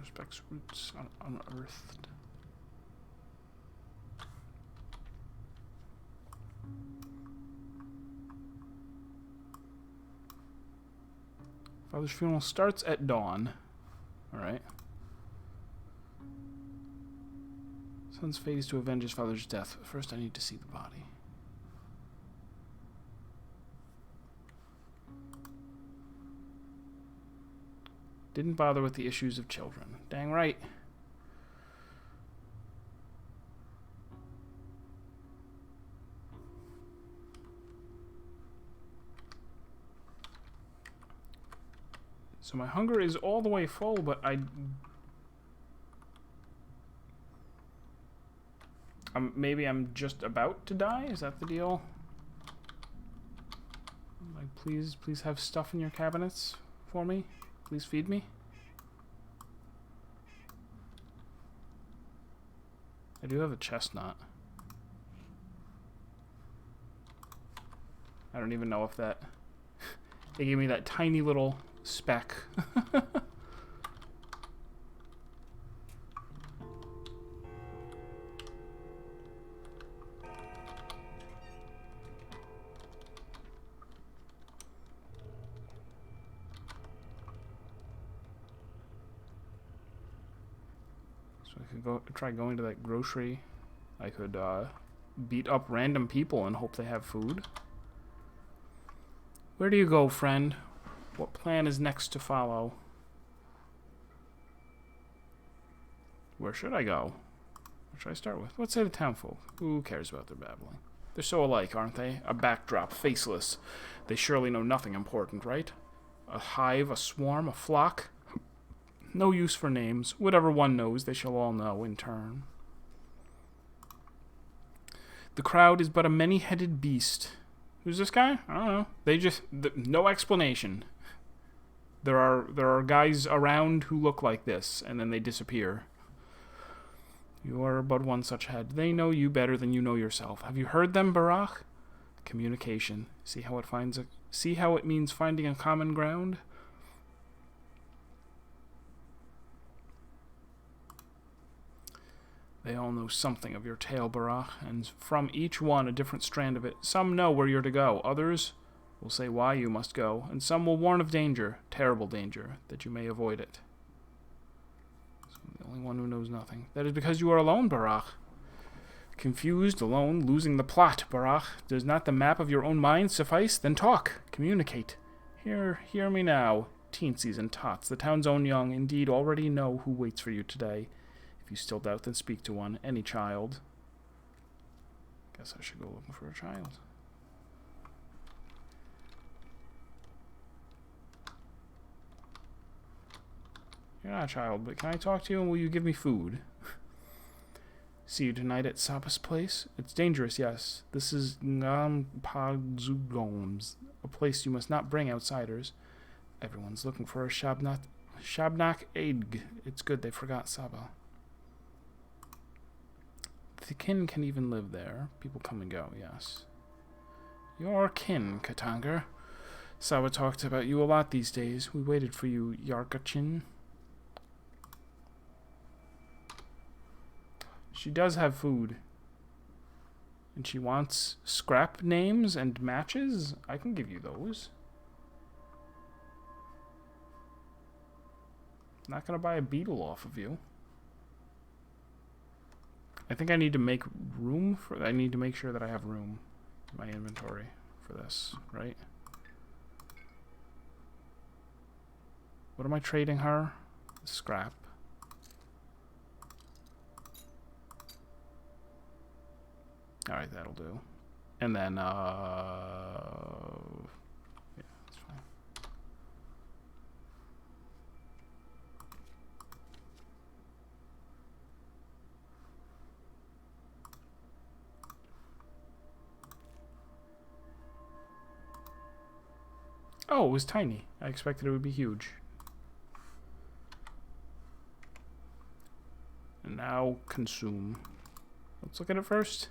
Respects roots unearthed. Father's funeral starts at dawn. Alright. Son's fate is to avenge his father's death. First, I need to see the body. Didn't bother with the issues of children. Dang right. So my hunger is all the way full, but maybe I'm just about to die? Is that the deal? Like, please have stuff in your cabinets for me. Please feed me. I do have a chestnut. I don't even know if that... They gave me that tiny little speck. I could try going to that grocery. I could beat up random people and hope they have food. Where do you go, friend? What plan is next to follow? Where should I go? What should I start with? Let's say the townfolk. Who cares about their babbling? They're so alike, aren't they? A backdrop, faceless. They surely know nothing important, right? A hive, a swarm, a flock. No use for names. Whatever one knows, they shall all know in turn. The crowd is but a many-headed beast. Who's this guy? I don't know. They just... no explanation. There are guys around who look like this, and then they disappear. You are but one such head. They know you better than you know yourself. Have you heard them, Barach? Communication. See how it means finding a common ground? They all know something of your tale, Barach, and from each one a different strand of it. Some know where you're to go. Others will say why you must go, and some will warn of danger, terrible danger, that you may avoid it. So I'm the only one who knows nothing. That is because you are alone, Barach. Confused, alone, losing the plot, Barach. Does not the map of your own mind suffice? Then talk, communicate. Hear me now, teensies and tots, the town's own young, indeed already know who waits for you today. If you still doubt, then speak to one, any child. Guess I should go looking for a child. You're not a child, but can I talk to you and will you give me food? See you tonight at Sapa's place? It's dangerous, yes. This is Ngampazugoms, a place you must not bring outsiders. Everyone's looking for a Shabnak Aidg. It's good they forgot Saba. The kin can even live there. People come and go, yes. Your kin, Katanger. Saba talked about you a lot these days. We waited for you, Yarkachin. She does have food. And she wants scrap names and matches? I can give you those. Not gonna buy a beetle off of you. I think I need to make room for... I need to make sure that I have room in my inventory for this, right? What am I trading her? Scrap. Alright, that'll do. And then, yeah, that's fine. Oh, it was tiny. I expected it would be huge. And now consume. Let's look at it first.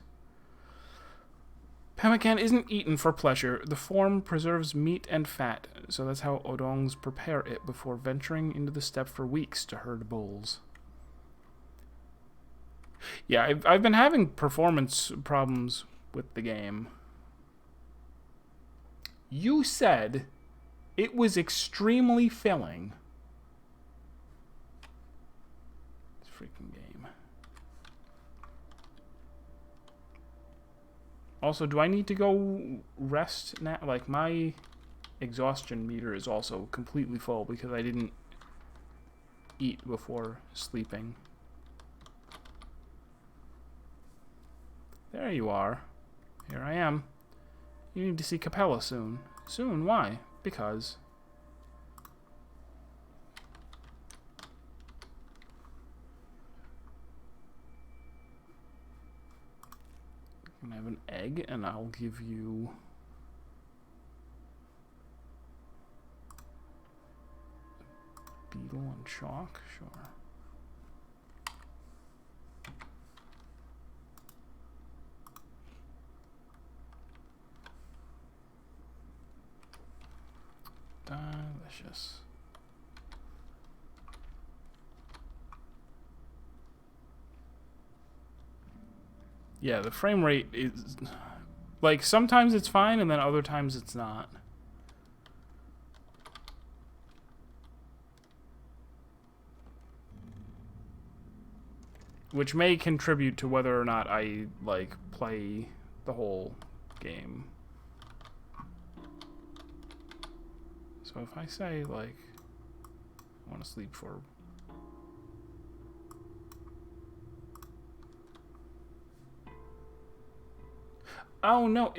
Pemmican isn't eaten for pleasure. The form preserves meat and fat, so that's how Odongs prepare it before venturing into the steppe for weeks to herd bulls. Yeah, I've been having performance problems with the game. You said it was extremely filling. This freaking game. Also, do I need to go rest now? Like, my exhaustion meter is also completely full because I didn't eat before sleeping. There you are. Here I am. You need to see Capella soon. Soon? Why? Because. I'm gonna have an egg, and I'll give you. Beetle and chalk? Sure. Delicious. Yeah, the frame rate is... Like, sometimes it's fine, and then other times it's not. Which may contribute to whether or not I, like, play the whole game. So if I say, like, I want to sleep for... Oh, no,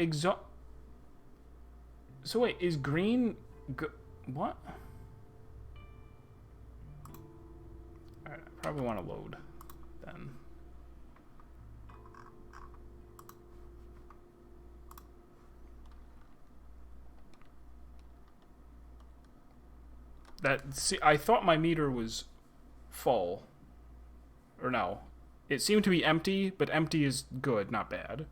So wait, is green... What? Alright, I probably want to load, then. See, I thought my meter was full. Or no. It seemed to be empty, but empty is good, not bad.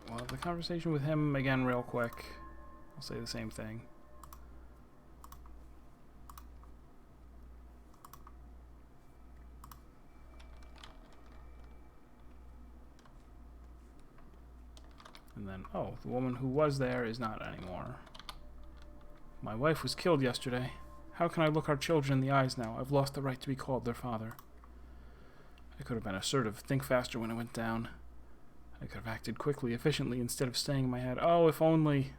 Well, the conversation with him again real quick. I'll say the same thing. And then, oh, the woman who was there is not anymore. My wife was killed yesterday. How can I look our children in the eyes now? I've lost the right to be called their father. I could have been assertive, think faster when it went down. I could have acted quickly, efficiently, instead of staying in my head. Oh, if only.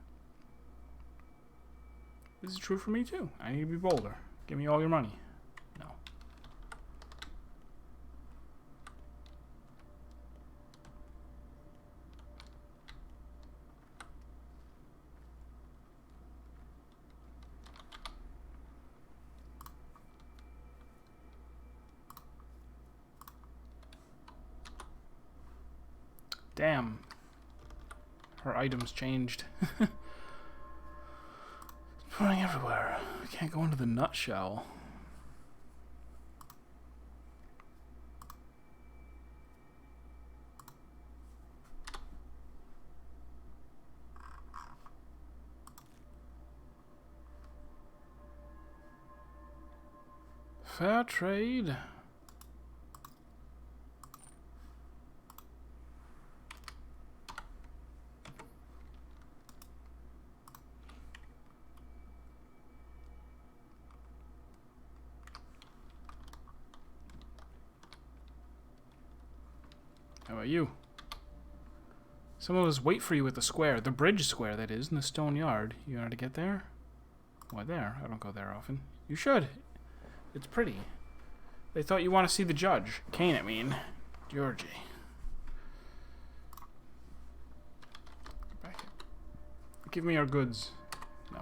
This is true for me, too. I need to be bolder. Give me all your money. No. Damn. Her items changed. It's pouring everywhere. I can't go into the nutshell. Fair trade. How about you? Some of us wait for you at the square. The bridge square, that is, in the stone yard. You know how to get there? Why, there. I don't go there often. You should. It's pretty. They thought you want to see the judge. Kane, I mean. Georgie. Get back here. Give me our goods. No.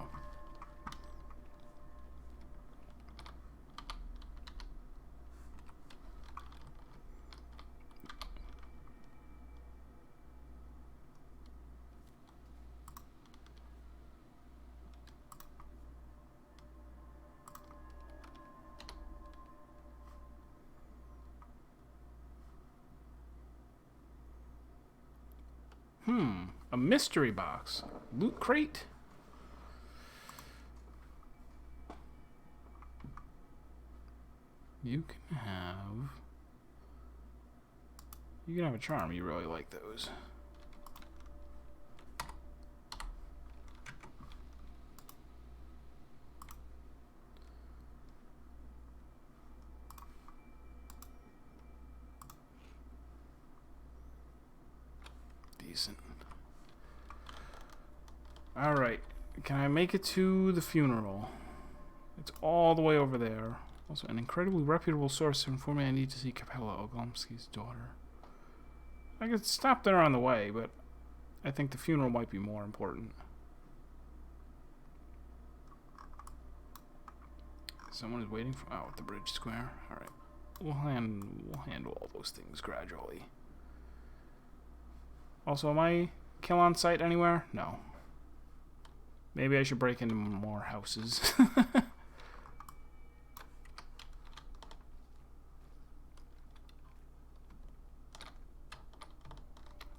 A mystery box. Loot crate. You can have a charm. You really like those. Decent. Alright. Can I make it to the funeral? It's all the way over there. Also, an incredibly reputable source informed me I need to see Capella, Oglomsky's daughter. I could stop there on the way, but I think the funeral might be more important. Someone is waiting for... Oh, at the bridge square. Alright. We'll handle all those things gradually. Also, am I kill on site anywhere? No. Maybe I should break into more houses.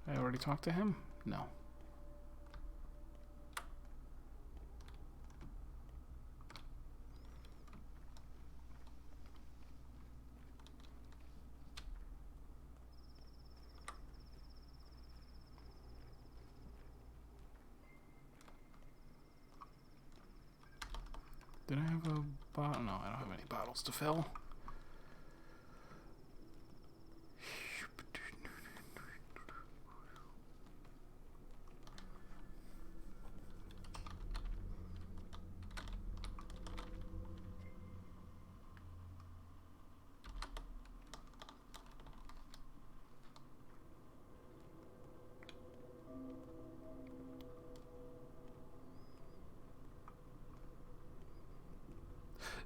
I already talked to him? No. Did I have a bottle? No, I don't have any bottles to fill.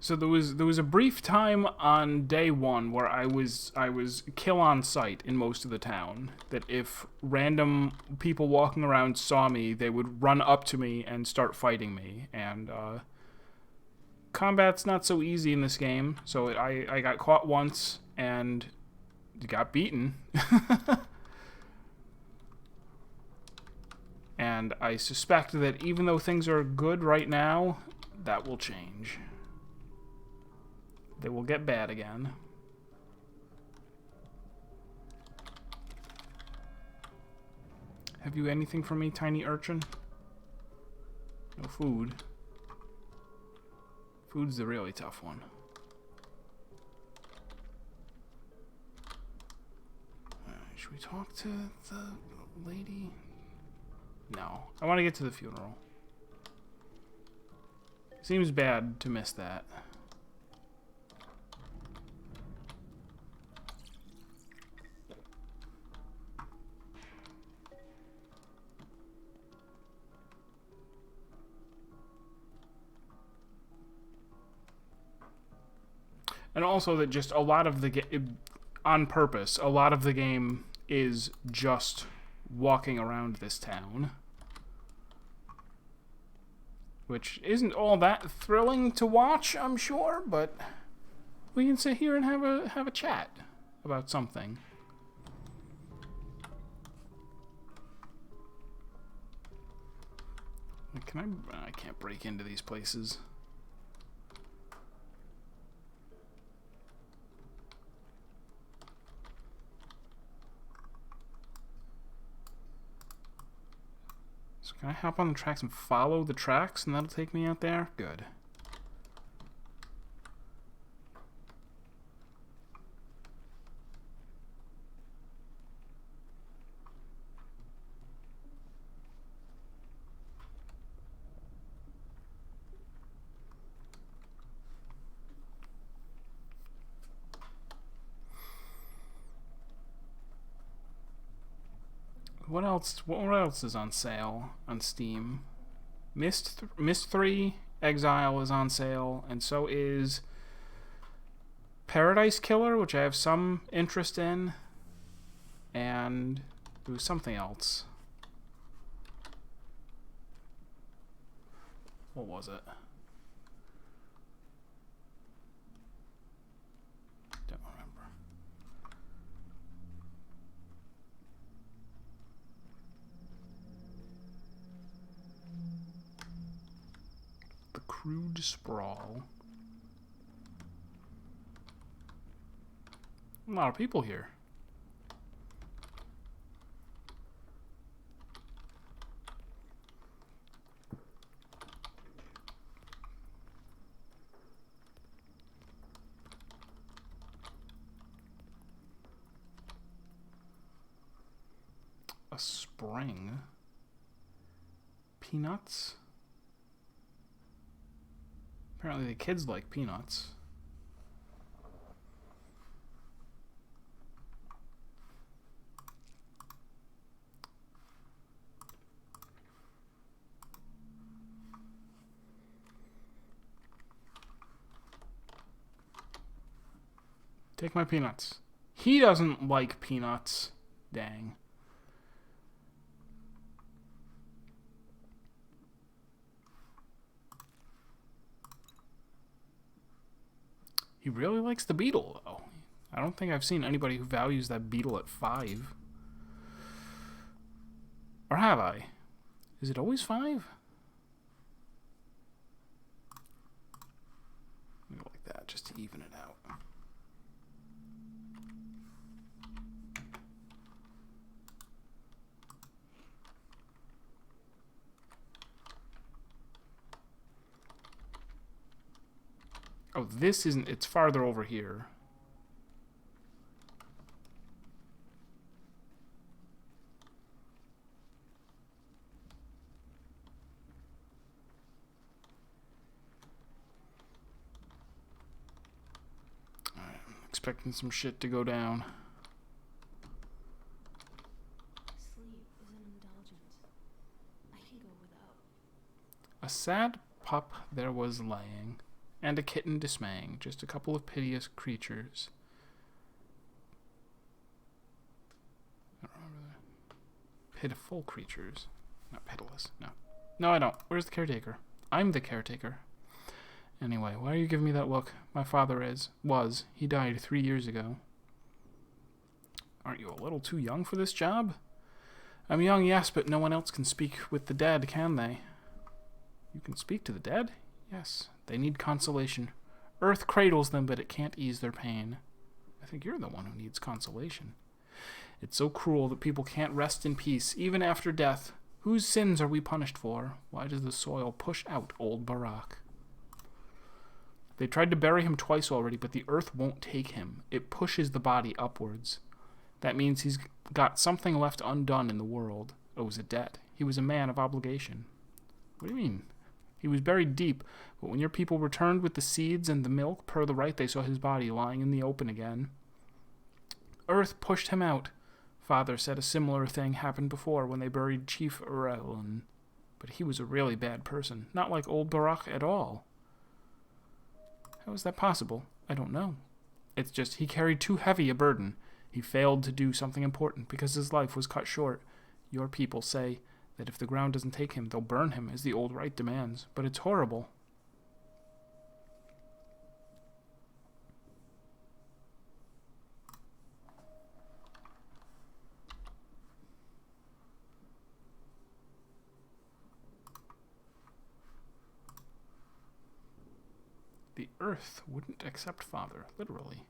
So there was a brief time on day one where I was kill on sight in most of the town. That if random people walking around saw me, they would run up to me and start fighting me. And combat's not so easy in this game. So I got caught once and got beaten. And I suspect that even though things are good right now, that will change. They will get bad again. Have you anything for me, tiny urchin? No food. Food's the really tough one. Should we talk to the lady? No. I want to get to the funeral. Seems bad to miss that. And also that just a lot of the game, on purpose, a lot of the game is just walking around this town. Which isn't all that thrilling to watch, I'm sure, but we can sit here and have a chat about something. Can I can't break into these places. So can I hop on the tracks and follow the tracks and that'll take me out there? Good. What else? What else is on sale on Steam? Myst 3 Exile is on sale, and so is Paradise Killer, which I have some interest in, and there was something else. What was it? Don't remember. Crude sprawl. A lot of people here. A spring. Peanuts. Apparently the kids like peanuts. Take my peanuts. He doesn't like peanuts. Dang. He really likes the beetle, though. I don't think I've seen anybody who values that beetle at 5. Or have I? Is it always 5? Like that, just to even it out. Oh, this isn't... It's farther over here. Alright, I'm expecting some shit to go down. Sleep is an indulgence. I can go without. A sad pup there was laying, and a kitten dismaying, just a couple of piteous creatures. I don't remember that. Pitiful creatures. Not pitiless, no. No, I don't. Where's the caretaker? I'm the caretaker. Anyway, why are you giving me that look? My father was. He died 3 years ago. Aren't you a little too young for this job? I'm young, yes, but no one else can speak with the dead, can they? You can speak to the dead? Yes. They need consolation. Earth cradles them, but it can't ease their pain. I think you're the one who needs consolation. It's so cruel that people can't rest in peace, even after death. Whose sins are we punished for? Why does the soil push out old Barak? They tried to bury him twice already, but the earth won't take him. It pushes the body upwards. That means he's got something left undone in the world. It was a debt. He was a man of obligation. What do you mean? He was buried deep, but when your people returned with the seeds and the milk, per the right they saw his body lying in the open again. Earth pushed him out. Father said a similar thing happened before when they buried Chief Urelin. But he was a really bad person, not like old Barak at all. How is that possible? I don't know. It's just he carried too heavy a burden. He failed to do something important because his life was cut short. Your people say that if the ground doesn't take him, they'll burn him, as the old rite demands. But it's horrible. The earth wouldn't accept Father, literally.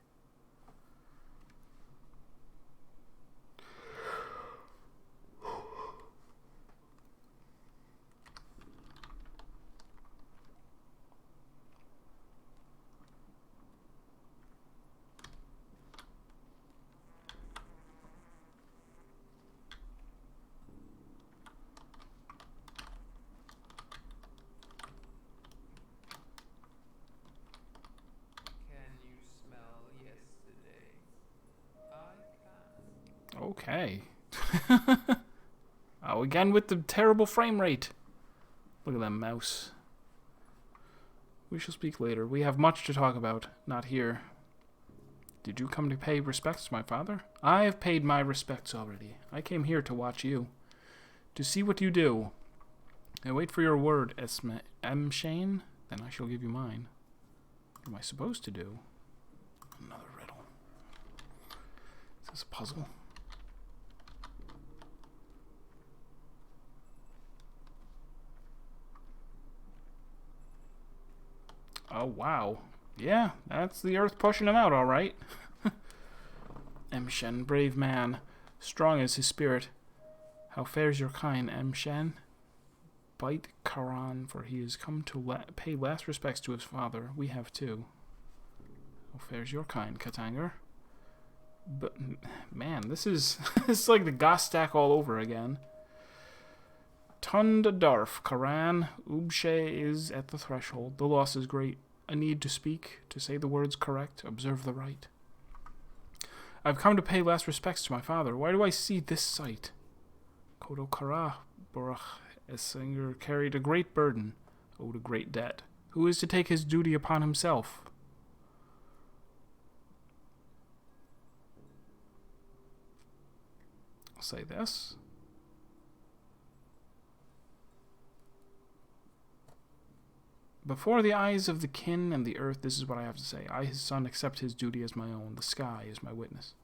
Okay. Oh, again with the terrible frame rate. Look at that mouse. We shall speak later. We have much to talk about. Not here. Did you come to pay respects to my father? I have paid my respects already. I came here to watch you. To see what you do. I wait for your word, Shane. Then I shall give you mine. What am I supposed to do? Another riddle. Is this a puzzle? Oh, wow. Yeah, that's the earth pushing him out, all right. Emshen, brave man, strong is his spirit. How fares your kind, Emshen? Bite Karan, for he has come to pay last respects to his father. We have too. How fares your kind, Katanger? But, man, this is this is like the Goss stack all over again. Tunda Darf, Karan, Ubshe is at the threshold. The loss is great. A need to speak, to say the words correct, observe the right. I've come to pay last respects to my father. Why do I see this sight? Kodo Kara, Borach Esinger carried a great burden, owed a great debt. Who is to take his duty upon himself? I'll say this. Before the eyes of the kin and the earth, this is what I have to say. I, his son, accept his duty as my own. The sky is my witness.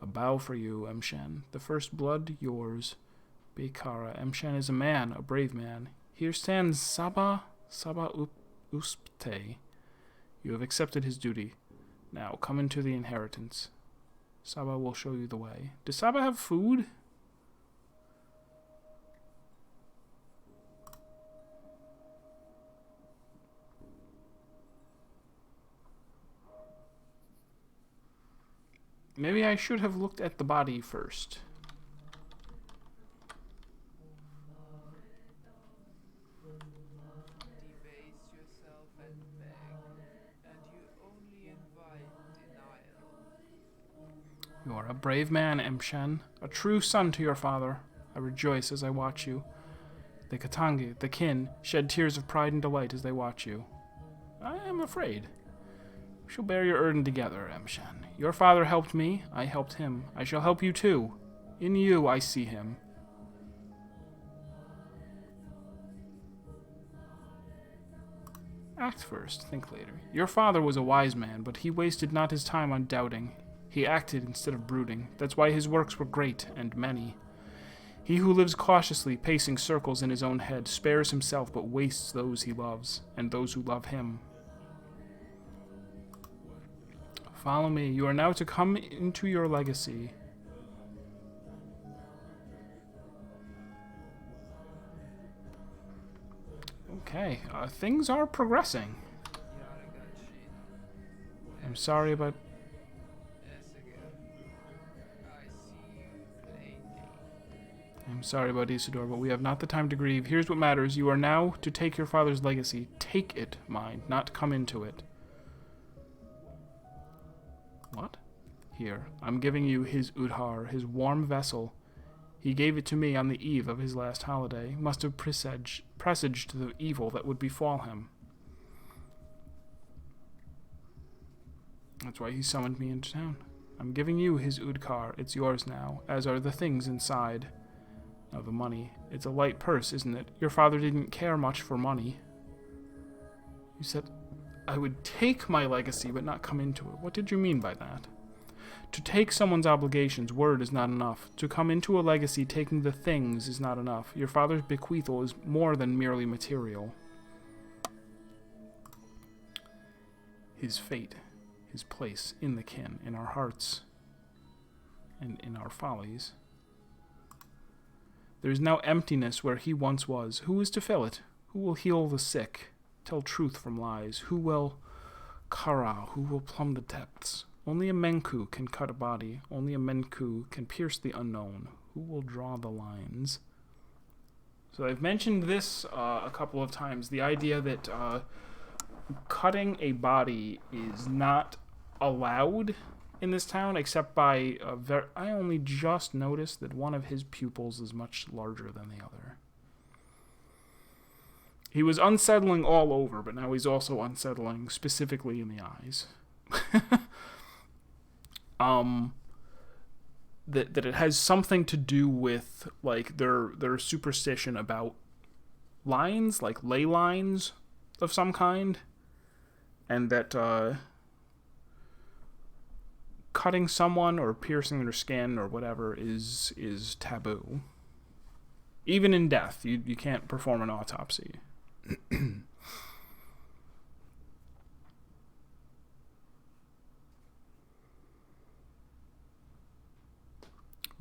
A bow for you, Emshen. The first blood, yours. Bekara. Emshen is a man, a brave man. Here stands Saba Uspte. You have accepted his duty. Now, come into the inheritance. Saba will show you the way. Does Saba have food? Maybe I should have looked at the body first. Debase yourself and beg, and you only invite denial. You are a brave man, Emshen, a true son to your father. I rejoice as I watch you. The Katangi, the kin, shed tears of pride and delight as they watch you. I am afraid. We shall bear your burden together, Emshen. Your father helped me, I helped him. I shall help you too. In you I see him. Act first, think later. Your father was a wise man, but he wasted not his time on doubting. He acted instead of brooding. That's why his works were great and many. He who lives cautiously, pacing circles in his own head, spares himself but wastes those he loves, and those who love him. Follow me. You are now to come into your legacy. Okay, things are progressing. I'm sorry about... I'm sorry about Isidore, but we have not the time to grieve. Here's what matters. You are now to take your father's legacy. Take it, mind, not come into it. What? Here, I'm giving you his Udhar, his warm vessel. He gave it to me on the eve of his last holiday. Must have presaged the evil that would befall him. That's why he summoned me into town. I'm giving you his Udkar. It's yours now, as are the things inside. Now the money. It's a light purse, isn't it? Your father didn't care much for money. You said I would take my legacy but not come into it. What did you mean by that? To take someone's obligations, word is not enough. To come into a legacy taking the things is not enough. Your father's bequeathal is more than merely material. His fate, his place in the kin, in our hearts, and in our follies. There is now emptiness where he once was. Who is to fill it? Who will heal the sick? Tell truth from lies. Who will kara? Who will plumb the depths? Only a Menku can cut a body. Only a Menku can pierce the unknown. Who will draw the lines? So I've mentioned this a couple of times. The idea that cutting a body is not allowed in this town, except by I only just noticed that one of his pupils is much larger than the other. He was unsettling all over, but now he's also unsettling specifically in the eyes. That it has something to do with like their superstition about lines, like ley lines of some kind, and that cutting someone or piercing their skin or whatever is taboo. Even in death, you can't perform an autopsy.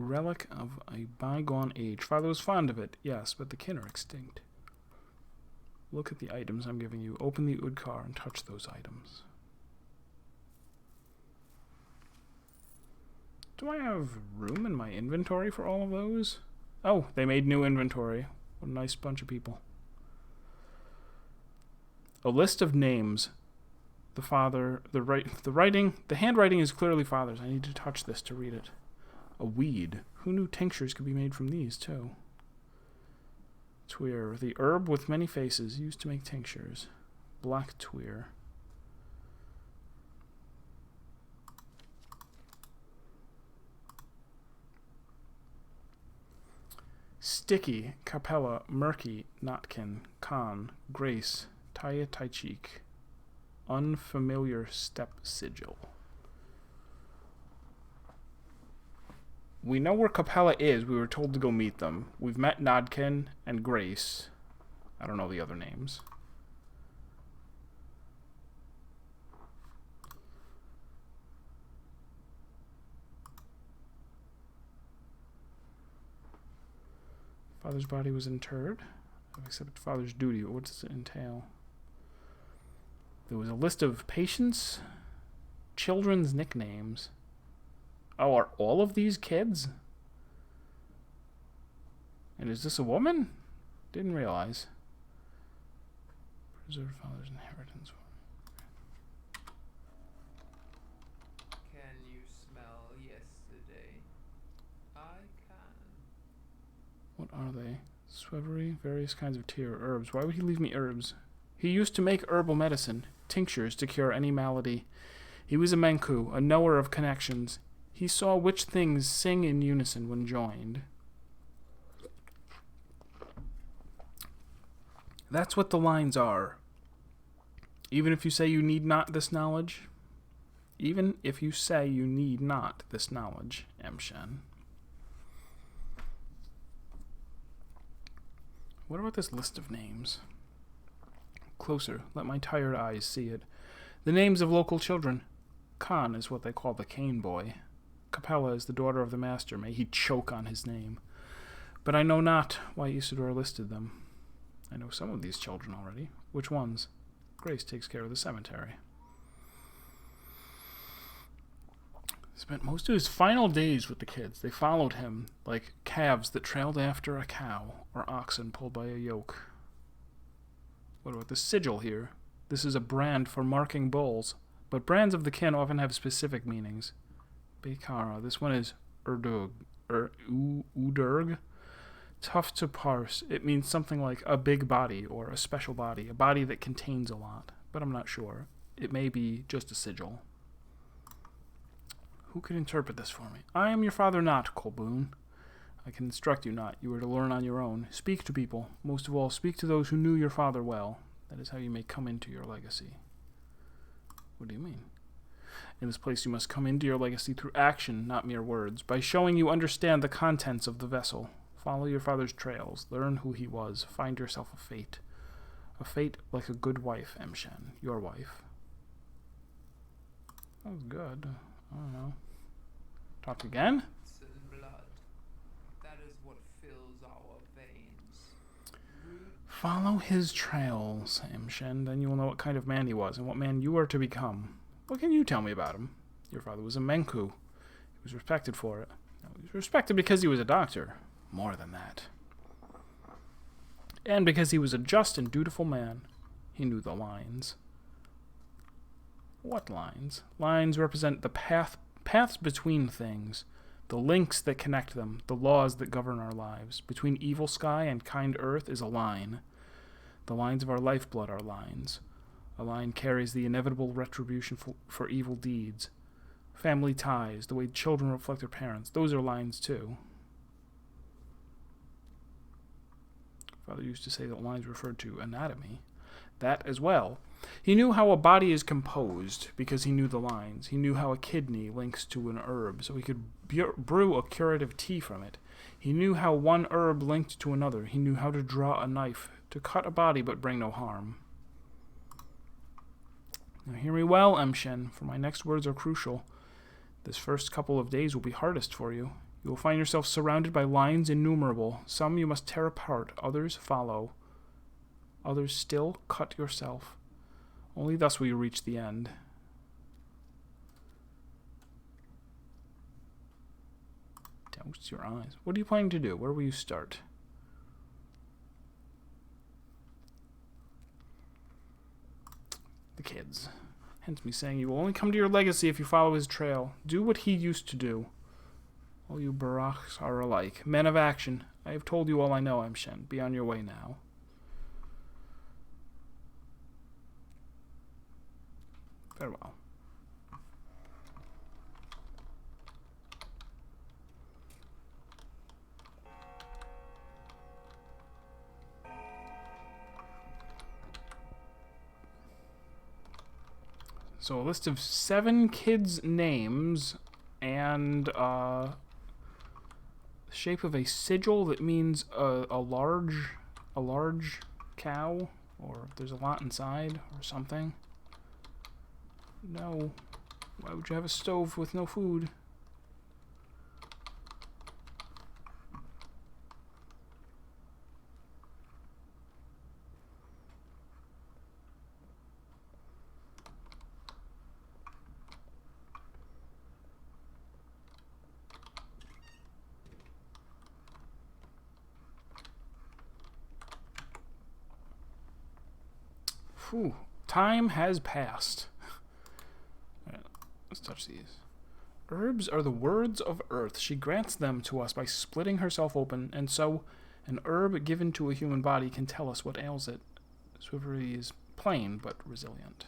Relic of a bygone age. Father was fond of it, yes, but the kin are extinct. Look at the items I'm giving you. Open the oud car and touch those items. Do I have room in my inventory for all of those? Oh, they made new inventory. What a nice bunch of people. A list of names. The father, the handwriting is clearly father's. I need to touch this to read it. A weed. Who knew tinctures could be made from these, too? Tweer. The herb with many faces, used to make tinctures. Black tweer. Sticky, Capella, Murky, Notkin, Khan, Grace, Taya Taichik. Unfamiliar step sigil. We know where Capella is. We were told to go meet them. We've met Nodkin and Grace. I don't know the other names. Father's body was interred. I've accepted father's duty. What does it entail? There was a list of patients, children's nicknames. Oh, are all of these kids? And is this a woman? Didn't realize. Preserve father's inheritance. Can you smell yesterday? I can. What are they? Swevery, various kinds of tea or herbs. Why would he leave me herbs? He used to make herbal medicine, tinctures to cure any malady. He was a Menku, a knower of connections. He saw which things sing in unison when joined. That's what the lines are. Even if you say you need not this knowledge. Even if you say you need not this knowledge, Emshen. What about this list of names? Closer, let my tired eyes see it. The names of local children. Khan is what they call the cane boy. Capella is the daughter of the master. May he choke on his name. But I know not why Isidore listed them. I know some of these children already. Which ones? Grace takes care of the cemetery. Spent most of his final days with the kids. They followed him like calves that trailed after a cow or oxen pulled by a yoke. What about the sigil here? This is a brand for marking bulls, but brands of the kin often have specific meanings. Bekara. This one is Urdug. Udurg. Tough to parse. It means something like a big body or a special body, a body that contains a lot, but I'm not sure. It may be just a sigil. Who can interpret this for me? I am your father not, Colboon. I can instruct you not. You are to learn on your own. Speak to people. Most of all, speak to those who knew your father well. That is how you may come into your legacy. What do you mean? In this place you must come into your legacy through action, not mere words, by showing you understand the contents of the vessel. Follow your father's trails. Learn who he was. Find yourself a fate. A fate like a good wife, Emshen. Your wife. That was good. I don't know. Talk again? And blood. That is what fills our veins. Follow his trails, Emshen. Then you will know what kind of man he was and what man you are to become. What can you tell me about him? Your father was a Menku. He was respected for it. No, he was respected because he was a doctor. More than that. And because he was a just and dutiful man. He knew the lines. What lines? Lines represent the paths between things, the links that connect them, the laws that govern our lives. Between evil sky and kind earth is a line. The lines of our lifeblood are lines. A line carries the inevitable retribution for evil deeds. Family ties, the way children reflect their parents, those are lines too. Father used to say that lines referred to anatomy. That as well. He knew how a body is composed because he knew the lines. He knew how a kidney links to an herb, so he could brew a curative tea from it. He knew how one herb linked to another. He knew how to draw a knife, to cut a body but bring no harm. Now hear me well, Emshen, for my next words are crucial. This first couple of days will be hardest for you. You will find yourself surrounded by lions innumerable. Some you must tear apart, others follow. Others still cut yourself. Only thus will you reach the end. Douse your eyes. What are you planning to do? Where will you start? The kids. Hence me saying you will only come to your legacy if you follow his trail. Do what he used to do. All you Barachs are alike. Men of action. I have told you all I know, Shen. Be on your way now. Farewell. So a list of 7 kids' names and the shape of a sigil that means a large cow, or there's a lot inside or something. No. Why would you have a stove with no food? Whew. Time has passed. Alright, let's touch these. Herbs are the words of earth. She grants them to us by splitting herself open, and so an herb given to a human body can tell us what ails it. Swivery is plain but resilient.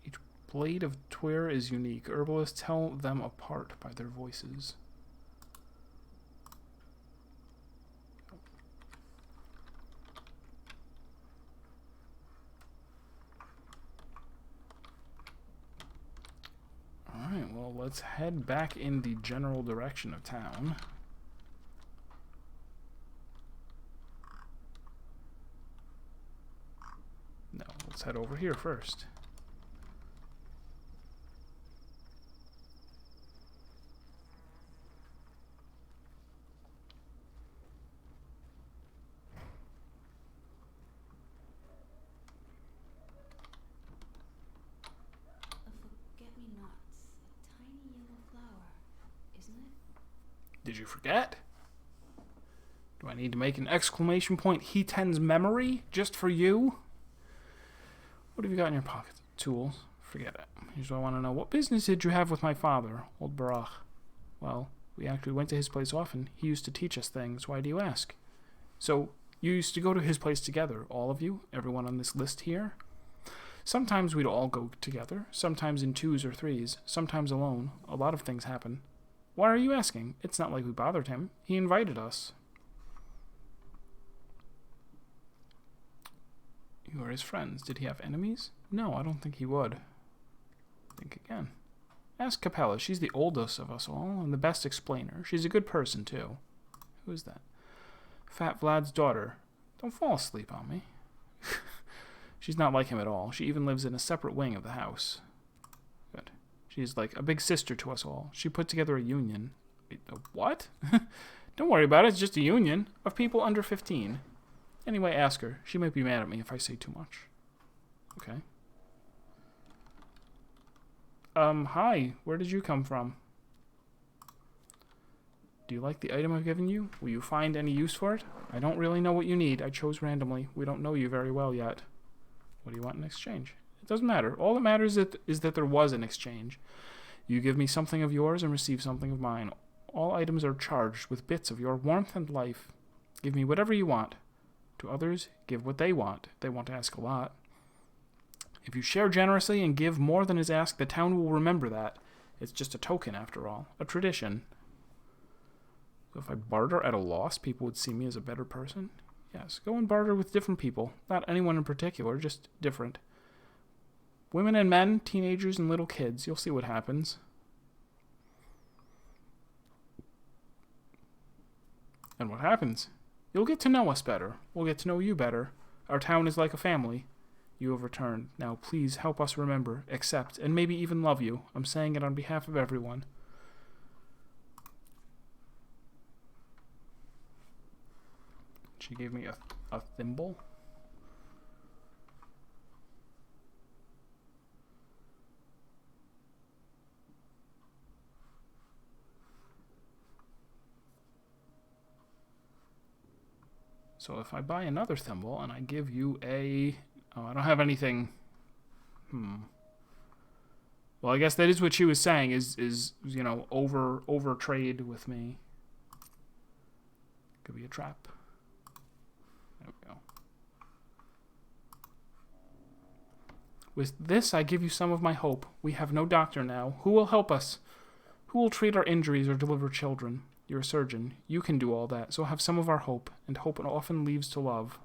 Each blade of twir is unique. Herbalists tell them apart by their voices. Alright, well, let's head back in the general direction of town. No, let's head over here first. Did you forget? Do I need to make an exclamation point He-Ten's memory just for you? What have you got in your pocket? Tools? Forget it. Here's what I want to know. What business did you have with my father, old Barach? Well, we actually went to his place often. He used to teach us things. Why do you ask? So, you used to go to his place together, all of you? Everyone on this list here? Sometimes we'd all go together. Sometimes in 2s or 3s. Sometimes alone. A lot of things happen. Why are you asking? It's not like we bothered him. He invited us. You are his friends. Did he have enemies? No, I don't think he would. Think again. Ask Capella. She's the oldest of us all and the best explainer. She's a good person, too. Who is that? Fat Vlad's daughter. Don't fall asleep on me. She's not like him at all. She even lives in a separate wing of the house. Good. She's like a big sister to us all. She put together a union. Wait, a what? Don't worry about it. It's just a union of people under 15. Anyway, ask her. She might be mad at me if I say too much. Okay. Hi. Where did you come from? Do you like the item I've given you? Will you find any use for it? I don't really know what you need. I chose randomly. We don't know you very well yet. What do you want in exchange? It doesn't matter. All that matters is that there was an exchange. You give me something of yours and receive something of mine. All items are charged with bits of your warmth and life. Give me whatever you want. To others, give what they want. They won't ask a lot. If you share generously and give more than is asked, the town will remember that. It's just a token, after all. A tradition. So if I barter at a loss, people would see me as a better person? Yes, go and barter with different people. Not anyone in particular, just different. Women and men, teenagers and little kids. You'll see what happens. And what happens? You'll get to know us better. We'll get to know you better. Our town is like a family. You have returned. Now please help us remember, accept, and maybe even love you. I'm saying it on behalf of everyone. She gave me a thimble. So if I buy another thimble and I give you a... Oh, I don't have anything... Well, I guess that is what she was saying, is you know, over trade with me. Could be a trap. There we go. With this, I give you some of my hope. We have no doctor now. Who will help us? Who will treat our injuries or deliver children? You're a surgeon. You can do all that. So have some of our hope, and hope often leads to love.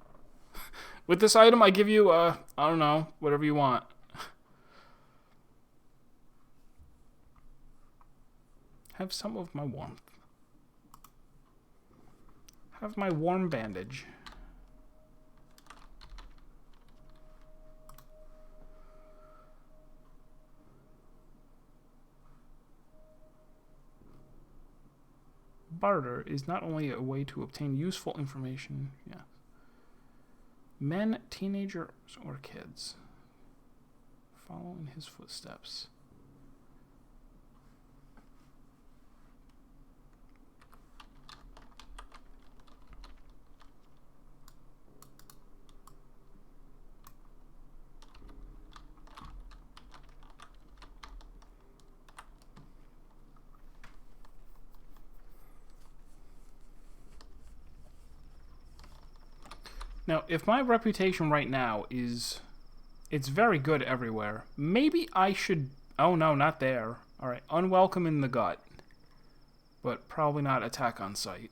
With this item, I give you, I don't know, whatever you want. Have some of my warmth. Have my warm bandage. Barter is not only a way to obtain useful information, yeah. Men, teenagers, or kids. Follow in his footsteps. Now, if my reputation right now is... It's very good everywhere. Maybe I should... Oh, no, not there. Alright, unwelcome in the gut. But probably not attack on sight.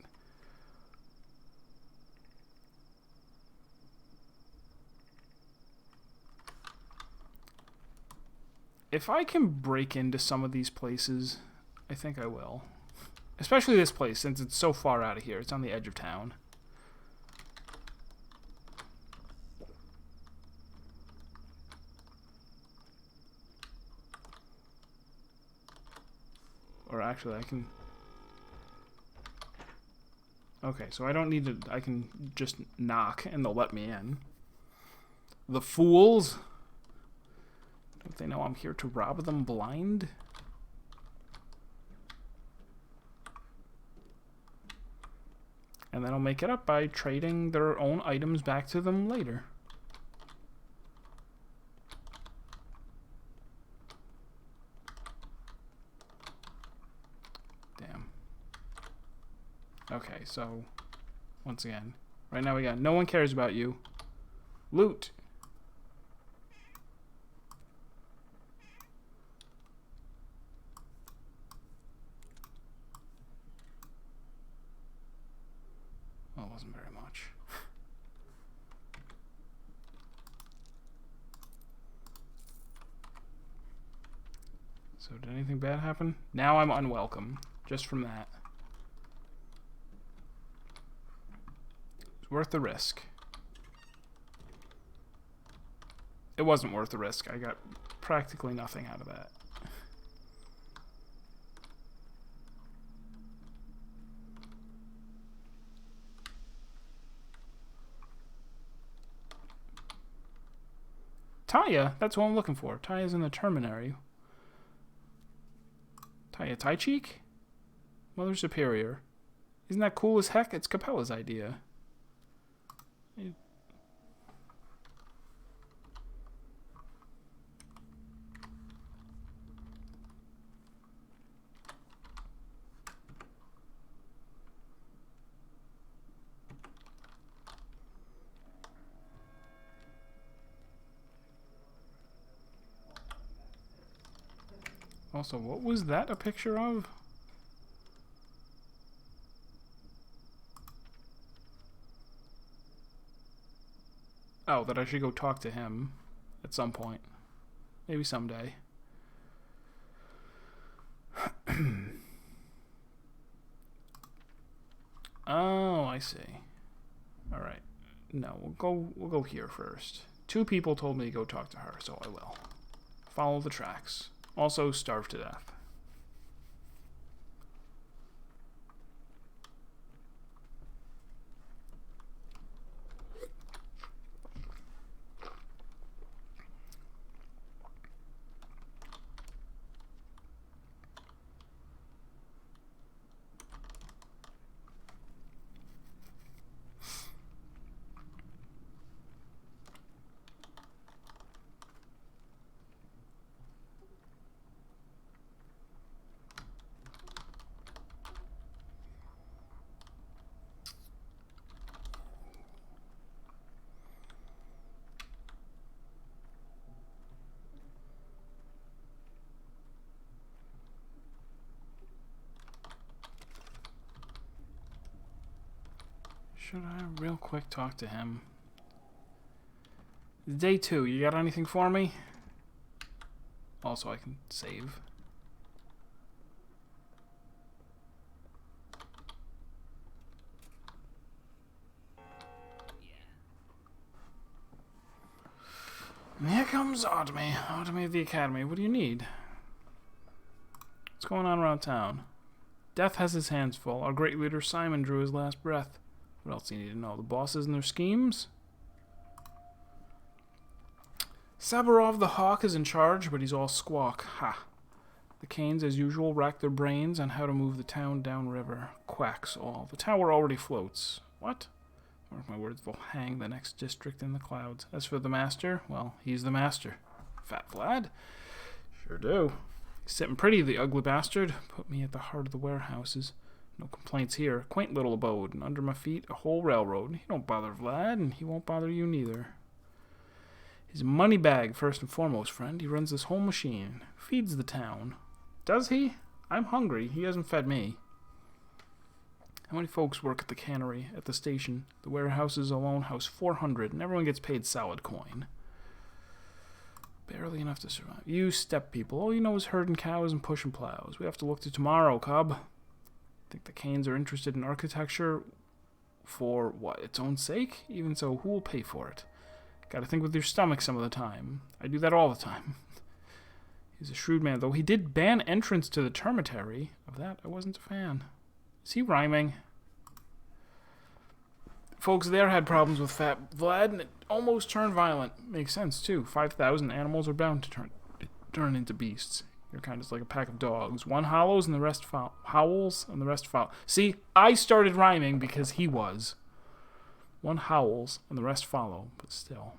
If I can break into some of these places, I think I will. Especially this place, since it's so far out of here. It's on the edge of town. Or actually, I can... Okay, so I don't need to... I can just knock, and they'll let me in. The fools! Don't they know I'm here to rob them blind? And then I'll make it up by trading their own items back to them later. Okay, so, once again, right now we got no one cares about you. Loot. Well, it wasn't very much. So, did anything bad happen? Now I'm unwelcome, just from that. Worth the risk. It wasn't worth the risk. I got practically nothing out of that. Taya, that's what I'm looking for. Taya's in the terminary. Taya Tai Cheek? Mother Superior. Isn't that cool as heck? It's Capella's idea. Also, what was that a picture of? Oh, that I should go talk to him at some point. Maybe someday. Oh, I see. Alright. No, we'll go here first. 2 people told me to go talk to her, so I will. Follow the tracks. Also starve to death. Should I real quick talk to him? Day 2, you got anything for me? Also, I can save. And here comes Automate. Automate of the Academy. What do you need? What's going on around town? Death has his hands full. Our great leader Simon drew his last breath. What else do you need to know? The bosses and their schemes? Sabarov the Hawk is in charge, but he's all squawk. Ha. The Canes, as usual, rack their brains on how to move the town downriver. Quacks all. The tower already floats. What? Mark my words, they'll hang the next district in the clouds. As for the master, well, he's the master. Fat Vlad? Sure do. He's sitting pretty, the ugly bastard. Put me at the heart of the warehouses. No complaints here. Quaint little abode, and under my feet, a whole railroad. He don't bother Vlad, and he won't bother you neither. His money bag, first and foremost, friend. He runs this whole machine. Feeds the town. Does he? I'm hungry. He hasn't fed me. How many folks work at the cannery, at the station? The warehouses alone house 400, and everyone gets paid solid coin. Barely enough to survive. You steppe people. All you know is herding cows and pushing plows. We have to look to tomorrow, cub. Think the Canes are interested in architecture for, what, its own sake? Even so, who will pay for it? Gotta think with your stomach some of the time. I do that all the time. He's a shrewd man, though he did ban entrance to the termitary. Of that, I wasn't a fan. Is he rhyming? Folks there had problems with Fat Vlad, and it almost turned violent. Makes sense, too. 5,000 animals are bound to turn into beasts. You're kind of like a pack of dogs. One howls and the rest howls and the rest follow. See, I started rhyming because he was. One howls and the rest follow, but still.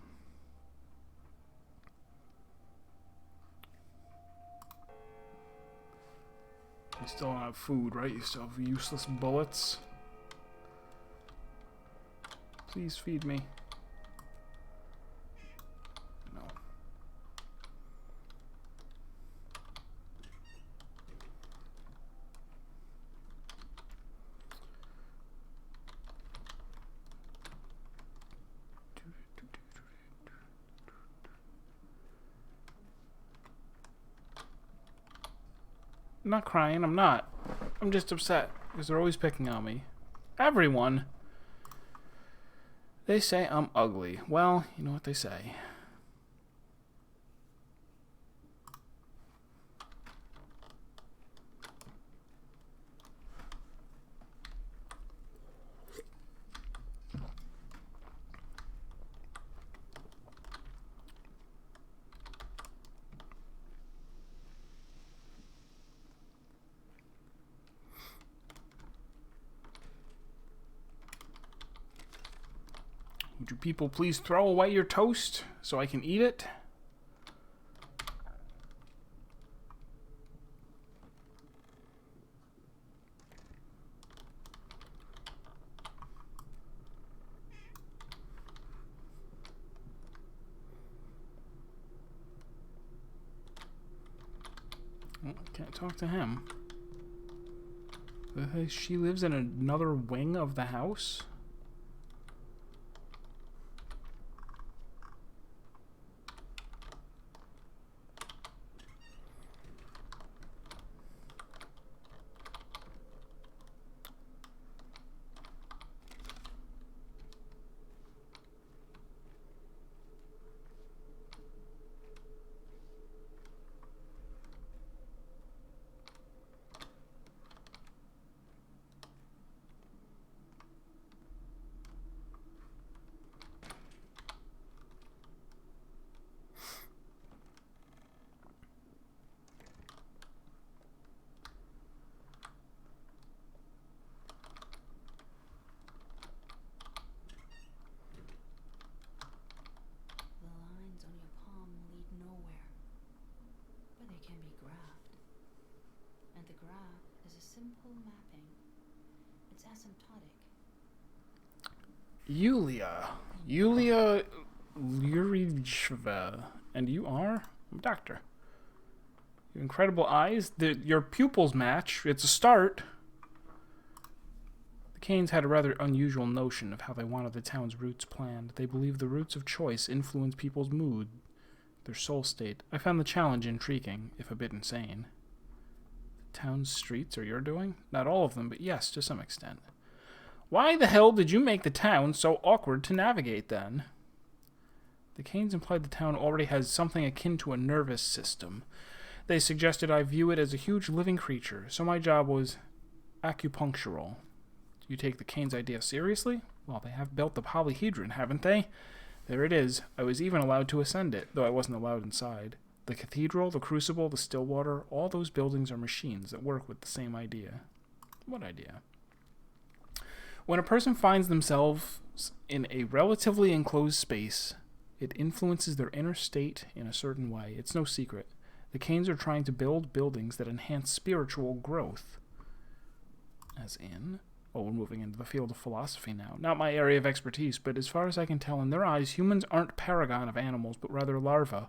You still don't have food, right? You still have useless bullets. Please feed me. No. I'm not crying, I'm not. I'm just upset, because they're always picking on me. Everyone. They say I'm ugly. Well, you know what they say. Would you people please throw away your toast so I can eat it? Well, I can't talk to him. She lives in another wing of the house? Simple mapping. It's asymptotic. Yulia Lyuricheva. And you are? I'm a doctor. You have incredible eyes. Your pupils match. It's a start. The The Canes had a rather unusual notion of how they wanted the town's routes planned. They believed the routes of choice influence people's mood, their soul state. I found the challenge intriguing, if a bit insane. The town's streets are your doing? Not all of them, but yes, to some extent. Why the hell did you make the town so awkward to navigate, then? The Canes implied the town already has something akin to a nervous system. They suggested I view it as a huge living creature, so my job was acupunctural. Do you take the Canes' idea seriously? Well, they have built the polyhedron, haven't they? There it is. I was even allowed to ascend it, though I wasn't allowed inside. The cathedral, the crucible, the Stillwater, all those buildings are machines that work with the same idea. What idea? When a person finds themselves in a relatively enclosed space, it influences their inner state in a certain way. It's no secret. The Canes are trying to build buildings that enhance spiritual growth. As in... Oh, we're moving into the field of philosophy now. Not my area of expertise, but as far as I can tell, in their eyes, humans aren't paragon of animals, but rather larvae.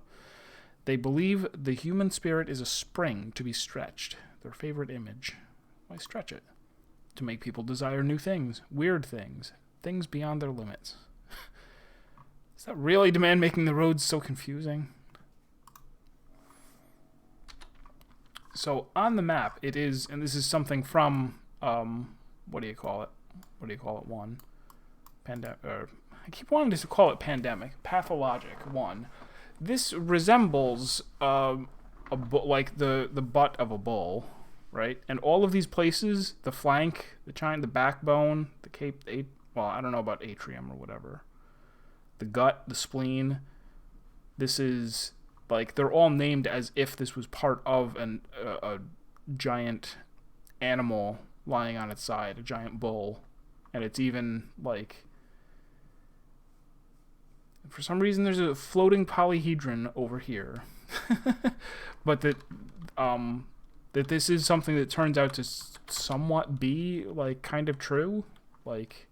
They believe the human spirit is a spring to be stretched. Their favorite image. Why stretch it? To make people desire new things, weird things, things beyond their limits. Does that really demand making the roads so confusing? So on the map, it is, and this is something from, what do you call it? What do you call it? One. I keep wanting to call it Pandemic. Pathologic 1. This resembles like the butt of a bull, right? And all of these places, the flank, the backbone, the cape, well, I don't know about atrium or whatever. The gut, the spleen. This is like they're all named as if this was part of a giant animal lying on its side, a giant bull, and it's even like for some reason there's a floating polyhedron over here, but that this is something that turns out to somewhat be like kind of true, like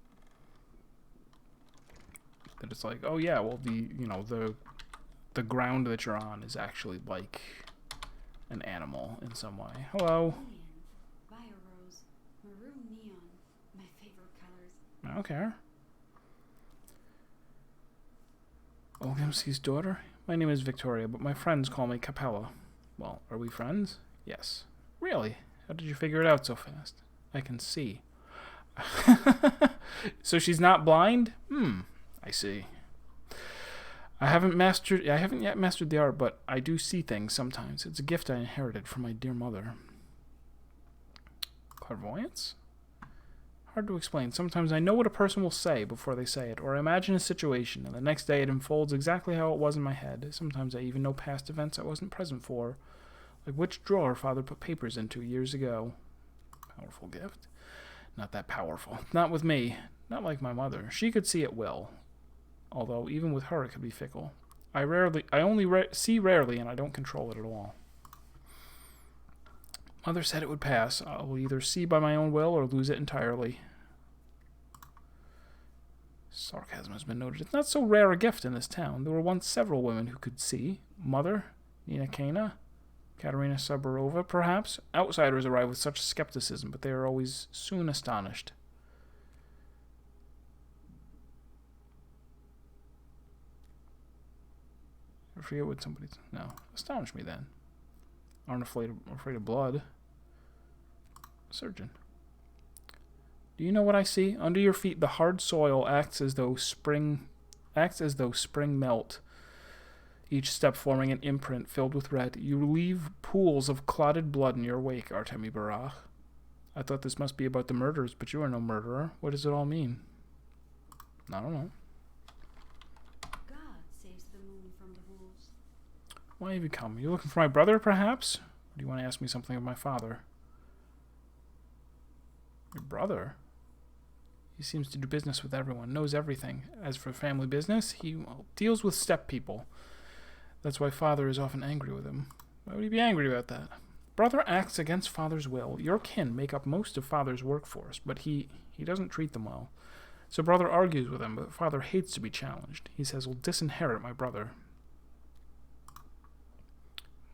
that it's like, oh yeah, well the ground that you're on is actually like an animal in some way. Hello. Bio-rose, maroon neon, my favorite colors. I don't care. Williams's daughter? My name is Victoria, but my friends call me Capella. Well, are we friends? Yes. Really? How did you figure it out so fast? I can see. So she's not blind? I see. I haven't yet mastered the art, but I do see things sometimes. It's a gift I inherited from my dear mother. Clairvoyance? Hard to explain. Sometimes I know what a person will say before they say it, or I imagine a situation, and the next day it unfolds exactly how it was in my head. Sometimes I even know past events I wasn't present for, like which drawer Father put papers into years ago. Powerful gift? Not that powerful. Not with me. Not like my mother. She could see at will. Although, even with her, it could be fickle. I only see rarely, and I don't control it at all. Mother said it would pass. I will either see by my own will or lose it entirely. Sarcasm has been noted. It's not so rare a gift in this town. There were once several women who could see. Mother, Nina Kana, Katerina Saburova, perhaps. Outsiders arrive with such skepticism, but they are always soon astonished. I forget what somebody's... No. Astonish me, then. Aren't afraid of blood. Surgeon. Do you know what I see? Under your feet, the hard soil acts as though spring melt. Each step forming an imprint filled with red. You leave pools of clotted blood in your wake, Artemi Barach. I thought this must be about the murders, but you are no murderer. What does it all mean? I don't know. Why have you come? Are you looking for my brother, perhaps? Or do you want to ask me something of my father? Your brother? He seems to do business with everyone, knows everything. As for family business, he deals with step people. That's why father is often angry with him. Why would he be angry about that? Brother acts against father's will. Your kin make up most of father's workforce, but he doesn't treat them well. So brother argues with him, but father hates to be challenged. He says, we'll disinherit my brother.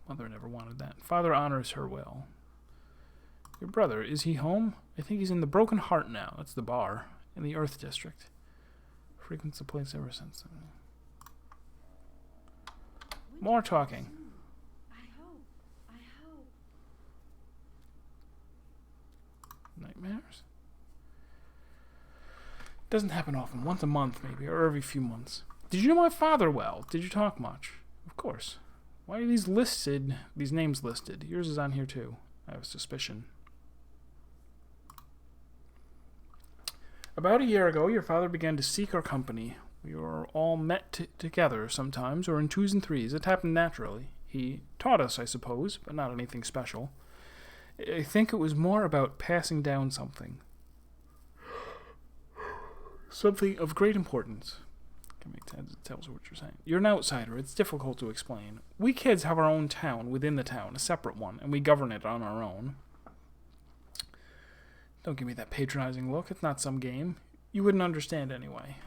Mother never wanted that. Father honors her will. Your brother, is he home? I think he's in the Broken Heart now. That's the bar. In the Earth District. Frequents the place ever since then. More talking. I hope. Nightmares? Doesn't happen often. Once a month, maybe, or every few months. Did you know my father well? Did you talk much? Of course. Why are these names listed? Yours is on here too. I have a suspicion. About a year ago, your father began to seek our company. We were all met together sometimes, or in twos and threes. It happened naturally. He taught us, I suppose, but not anything special. I think it was more about passing down something. Something of great importance. Can make sense. It tells what you're saying. You're an outsider. It's difficult to explain. We kids have our own town within the town, a separate one, and we govern it on our own. Don't give me that patronizing look. It's not some game. You wouldn't understand anyway.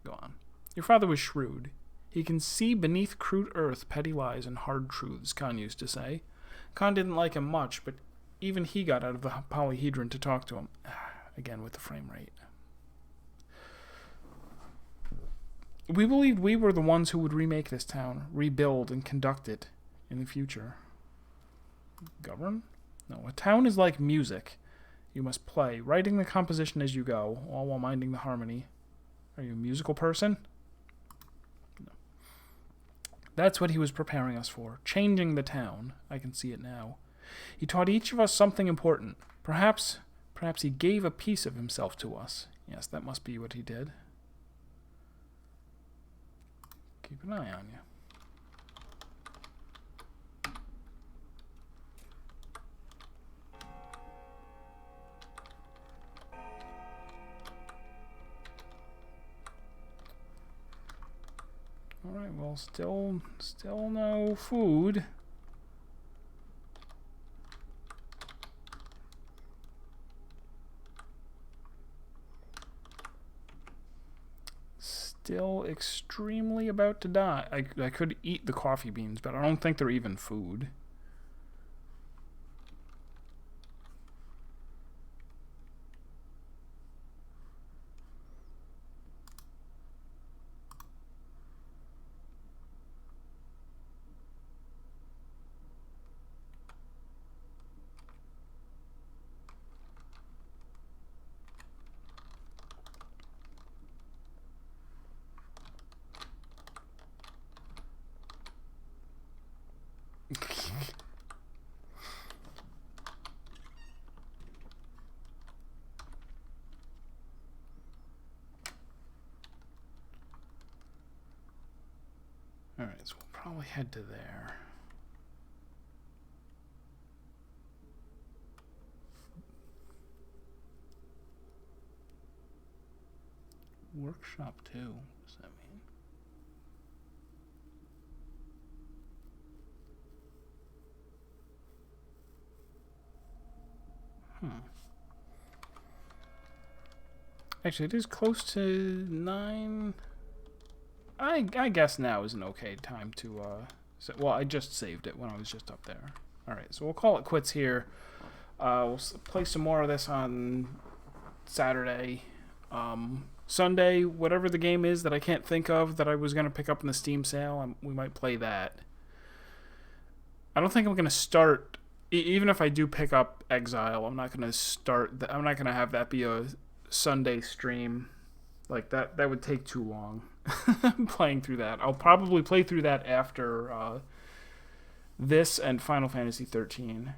Go on. Your father was shrewd. He can see beneath crude earth petty lies and hard truths, Khan used to say. Khan didn't like him much, but even he got out of the polyhedron to talk to him. Again with the frame rate. We believed we were the ones who would remake this town, rebuild and conduct it in the future. Govern? No, a town is like music. You must play, writing the composition as you go, all while minding the harmony. Are you a musical person? No. That's what he was preparing us for, changing the town. I can see it now. He taught each of us something important. Perhaps he gave a piece of himself to us. Yes, that must be what he did. Keep an eye on you. Alright, well, still no food. Still extremely about to die. I could eat the coffee beans, but I don't think they're even food. Alright, so we'll probably head to there. Workshop 2. What does that mean? Actually, it is close to 9. I guess now is an okay time to, well, I just saved it when I was just up there. Alright, so we'll call it quits here. We'll play some more of this on Saturday. Sunday, whatever the game is that I can't think of that I was going to pick up in the Steam sale, we might play that. I don't think I'm going to start, even if I do pick up Exile, I'm not going to start, I'm not going to have that be a Sunday stream. Like, that would take too long. Playing through that. I'll probably play through that after this and Final Fantasy 13.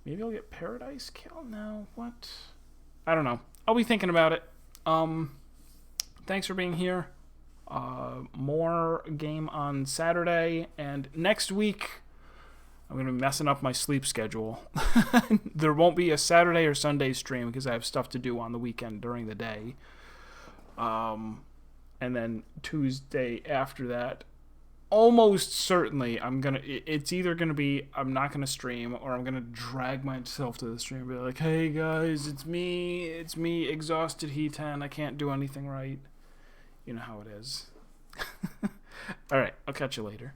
Maybe I'll get Paradise Kill? No, what? I don't know. I'll be thinking about it. Thanks for being here. More game on Saturday, and next week I'm going to be messing up my sleep schedule. There won't be a Saturday or Sunday stream because I have stuff to do on the weekend during the day. And then Tuesday after that, almost certainly it's either gonna be I'm not gonna stream, or I'm gonna drag myself to the stream and be like, hey guys, it's me, exhausted He-Tan, I can't do anything right. You know how it is. Alright, I'll catch you later.